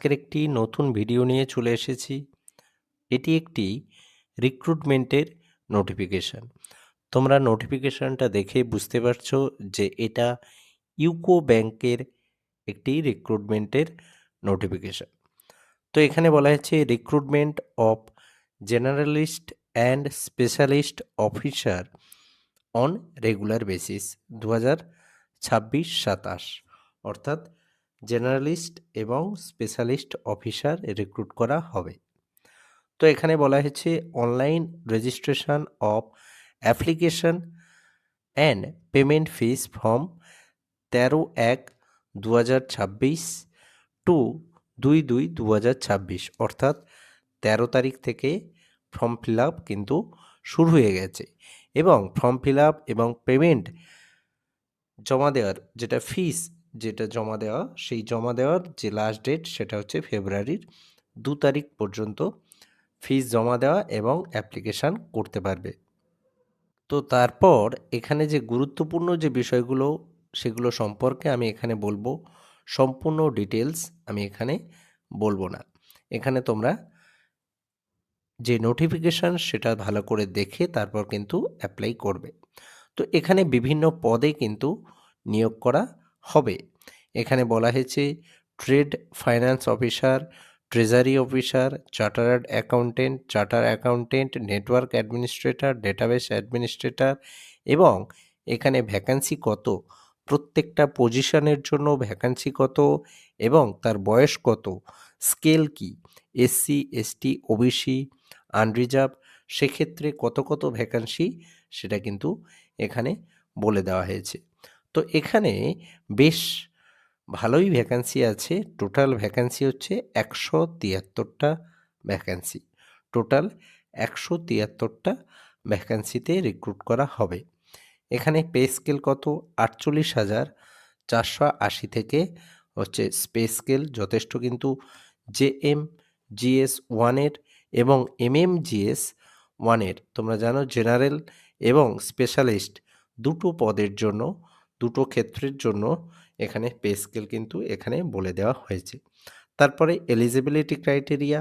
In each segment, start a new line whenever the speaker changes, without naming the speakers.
আজকের একটি নতুন ভিডিও নিয়ে চলে এসেছি। এটি একটি রিক্রুটমেন্টের নোটিফিকেশান। তোমরা নোটিফিকেশানটা দেখে বুঝতে পারছো যে এটা ইউকো ব্যাংকের একটি রিক্রুটমেন্টের নোটিফিকেশান। তো এখানে বলা হয়েছে recruitment of generalist and specialist officer on regular basis 2026-27, অর্থাৎ জেনারেলিস্ট এবং স্পেশালিস্ট অফিসার রিক্রুট করা হবে। তো এখানে বলা হয়েছে online registration of application and payment fees from 13/1/2026 to 2/2/2026, অর্থাৎ 13 তারিখ থেকে ফর্ম ফিল আপ কিন্তু শুরু হয়ে গেছে এবং ফর্ম ফিল আপ এবং পেমেন্ট জমা দেওয়ার যেটা ফিস যেটা জমা দেওয়া সেই জমা দেওয়ার যে লাস্ট ডেট সেটা হচ্ছে ফেব্রুয়ারির 2 তারিখ পর্যন্ত ফিস জমা দেওয়া এবং অ্যাপ্লিকেশান করতে পারবে। তো তারপর এখানে যে গুরুত্বপূর্ণ যে বিষয়গুলো সেগুলো সম্পর্কে আমি এখানে বলবো, সম্পূর্ণ ডিটেলস আমি এখানে বলবো না। এখানে তোমরা যে নোটিফিকেশান সেটা ভালো করে দেখে তারপর কিন্তু অ্যাপ্লাই করবে। তো এখানে বিভিন্ন পদে কিন্তু নিয়োগ করা হবে। এখানে বলা হয়েছে trade finance officer, treasury officer, chartered accountant, network administrator, database administrator, এবং এখানে ভ্যাকান্সি কত, প্রত্যেকটা পজিশনের জন্য ভ্যাকান্সি কত এবং তার বয়স কত, স্কেল কি, এসসি, এসটি, ওবিসি, আনরিজার্ভ, সেক্ষেত্রে কত কত ভ্যাকান্সি সেটা কিন্তু এখানে বলে দেওয়া হয়েছে। তো এখানে বেশ ভালোই ভ্যাকান্সি আছে। টোটাল ভ্যাকান্সি হচ্ছে 173টা ভ্যাকান্সি। টোটাল 173টা ভ্যাকান্সিতে রিক্রুট করা হবে। এখানে পে স্কেল কত, 48,480 থেকে হচ্ছে পে স্কেল যথেষ্ট কিন্তু জেএম জিএস 1-এর এবং এমএমজিএস 1-এর। তোমরা জানো জেনারেল এবং স্পেশালিস্ট দুটো পদের জন্য, দুটো ক্ষেত্রের জন্য এখানে পে স্কেল কিন্তু এখানে বলে দেওয়া হয়েছে। তারপরে এলিজিবিলিটি ক্রাইটেরিয়া,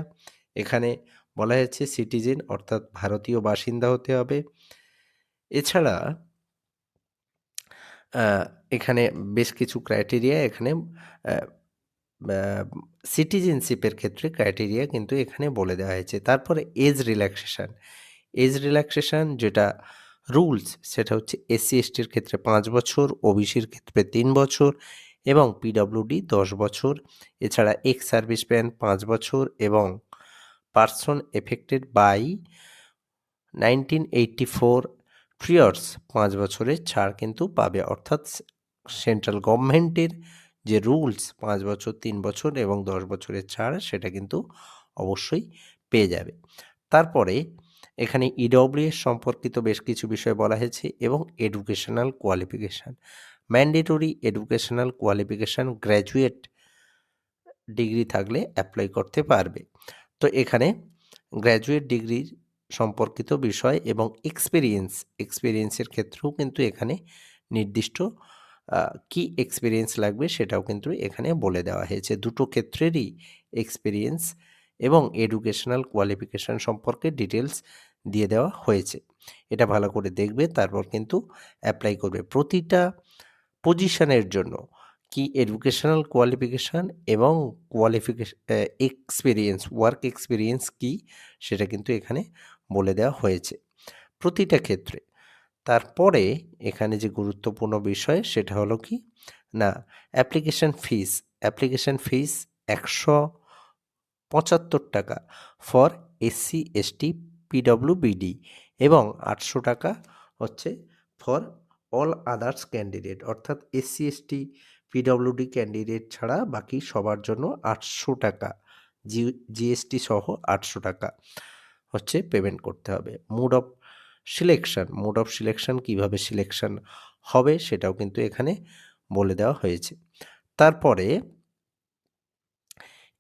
এখানে বলা হয়েছে সিটিজেন অর্থাৎ ভারতীয় বাসিন্দা হতে হবে। এছাড়া এখানে বেশ কিছু ক্রাইটেরিয়া এখানে সিটিজেনশিপের ক্ষেত্রে ক্রাইটেরিয়া কিন্তু এখানে বলে দেওয়া হয়েছে। তারপরে এজ রিল্যাক্সেশন যেটা রুলস সেটা হচ্ছে এসসি এসটির ক্ষেত্রে 5 বছর, ওবিসির ক্ষেত্রে 3 বছর এবং পিডব্লিউডি 10 বছর। এছাড়া এক্স সার্ভিসম্যান 5 বছর এবং পারসন এফেক্টেড বাই 1984 প্রিয়র্স 5 বছরের ছাড় কিন্তু পাবে, অর্থাৎ সেন্ট্রাল গভর্নমেন্টের যে রুলস 5 বছর, 3 বছর এবং 10 বছরের ছাড় সেটা কিন্তু অবশ্যই পেয়ে যাবে। তারপরে এখানে ইডব্লিউএস সম্পর্কিত বেশ কিছু বিষয় বলা হয়েছে এবং educational qualification, mandatory educational qualification graduate degree থাকলে অ্যাপ্লাই করতে পারবে। তো এখানে গ্র্যাজুয়েট ডিগ্রির সম্পর্কিত বিষয় এবং এক্সপিরিয়েন্সের ক্ষেত্রেও কিন্তু এখানে নির্দিষ্ট কি এক্সপিরিয়েন্স লাগবে সেটাও কিন্তু এখানে বলে দেওয়া হয়েছে। দুটো ক্ষেত্রেরই এক্সপিরিয়েন্স এবং এডুকেশনাল কোয়ালিফিকেশান সম্পর্কে ডিটেলস দিয়ে দেওয়া হয়েছে। এটা ভালো করে দেখবে, তারপর কিন্তু অ্যাপ্লাই করবে। প্রতিটা পজিশনের জন্য কি এডুকেশনাল কোয়ালিফিকেশান এবং ওয়ার্ক এক্সপিরিয়েন্স কি সেটা কিন্তু এখানে বলে দেওয়া হয়েছে প্রতিটা ক্ষেত্রে। তারপরে এখানে যে গুরুত্বপূর্ণ বিষয় সেটা হলো কি না, অ্যাপ্লিকেশান ফিস 175 টাকা ফর এসসি এসটি পিডব্লিউবিডি এবং 800 টাকা হচ্ছে ফর অল আদার্স ক্যান্ডিডেট, অর্থাৎ এসসি এসটি পিডব্লিউডি ক্যান্ডিডেট ছাড়া বাকি সবার জন্য 800 টাকা জিএসটি সহ 800 টাকা হচ্ছে পেমেন্ট করতে হবে। মোড অফ সিলেকশন কীভাবে সিলেকশন হবে সেটাও কিন্তু এখানে বলে দেওয়া হয়েছে। তারপরে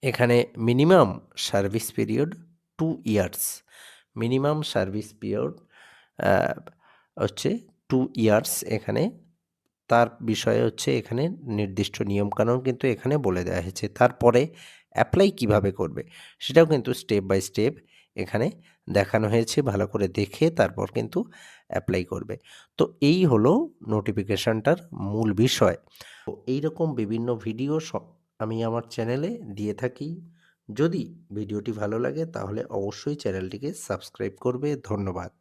এখানে minimum service period 2 years, minimum service period হচ্ছে 2 ইয়ার্স এখানে তার বিষয়ে হচ্ছে এখানে নির্দিষ্ট নিয়মকানুন কিন্তু এখানে বলে দেওয়া হয়েছে। তারপরে অ্যাপ্লাই কিভাবে করবে সেটাও কিন্তু স্টেপ বাই স্টেপ এখানে দেখানো হয়েছে। ভালো করে দেখে তারপর কিন্তু অ্যাপ্লাই করবে। তো এই হলো নোটিফিকেশনটার মূল বিষয়। তো এইরকম বিভিন্ন ভিডিও আমি আমার চ্যানেলে দিয়ে থাকি। যদি ভিডিওটি ভালো লাগে তাহলে অবশ্যই চ্যানেলটিকে সাবস্ক্রাইব করবে। ধন্যবাদ।